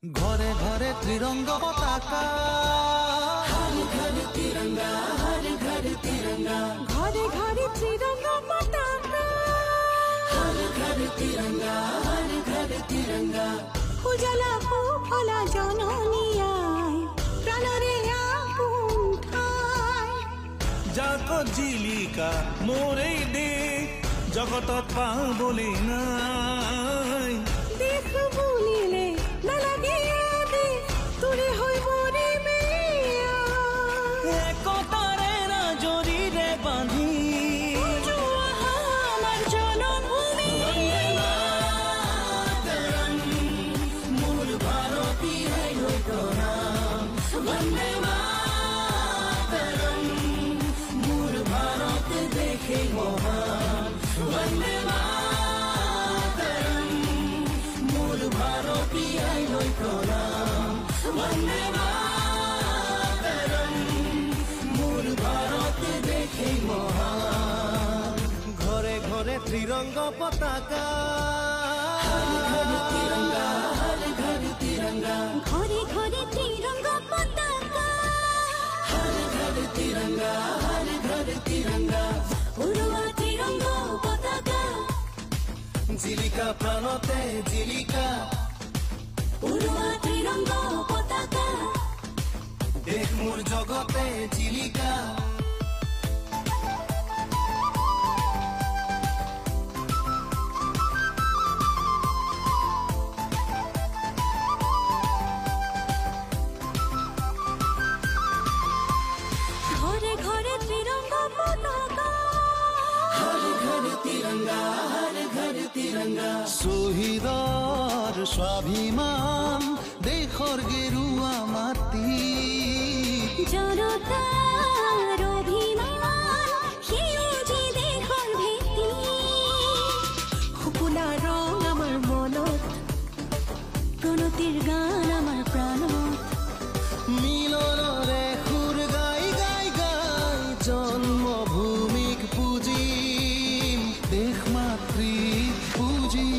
घरे घरे त्रिरंगा पताका, हर घर तिरंगा, हर घर तिरंगा, घरे घरे त्रिरंगा पताका, हर घर तिरंगा, हर घर तिरंगा, उजाला फुला जननियाय प्राणरे आपुन ठाय जाको जीलिका मोरे दे जगतत पाबले नाय देख बुलिले नालागे आदे तुरे होय मोरे मेया एकतारे ना जरिरे बांधी আমার জনমভূমি मूल भारती है वंदे मातरम, मूल भारत देखे महान, वंदे मातरम, मूल भारती है वंदे मातरम, मूल भारत देखे महान। घरे घरे त्रिरंगा पताका, हर घर तिरंगा, हर घर तिरंगा, ঘরে ঘরে ত্রিরঙ্গা পতাকা हर घर तिरंगा, हर घर तिरंगा, উড়ুয়া ত্রিরঙ্গা পতাকা जीलिका प्राणते जीलिका উড়ুয়া ত্রিরঙ্গা পতাকা देख मोर जगते जीलिका ঘরে ঘরে ত্রিরঙ্গা পতাকা हर घर तिरंगा, हर घर तिरंगा, শহীদৰ স্বাভিমান দেশৰ গেৰুৱা মাটি জনতাৰ অভিমান সেউজী দেশৰ ভেটি শুকুলা ৰং আমাৰ মনত প্ৰণতিৰ গান আমাৰ প্ৰাণত মিলনৰে সুৰ গাই গাই গাই জন্মভূমিক পুজিম দেশ মাতৃক পুজিম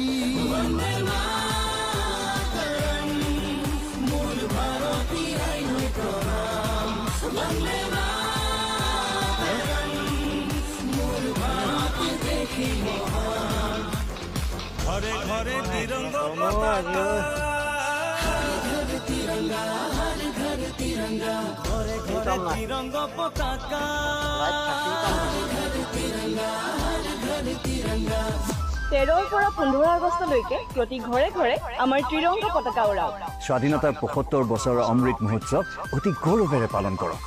वंदे मातरम, मूल भारती है वंदे मातरम, मूल भारत देखे महान। ঘরে ঘরে তিরঙ্গা পতাকা, हर घर तिरंगा, हर घर तिरंगा, ঘরে ঘরে তিরঙ্গা পতাকা, हर घर तिरंगा, हर घर तिरंगा। 13 পৰা 15 আগষ্টলৈকে প্ৰতি ঘৰে ঘৰে আমাৰ ত্ৰিৰংগা পতাকা উৰাওক। স্বাধীনতাৰ ৭৫ বছৰৰ অমৃত মহোৎসৱ অতি গৌৰৱেৰে পালন কৰক।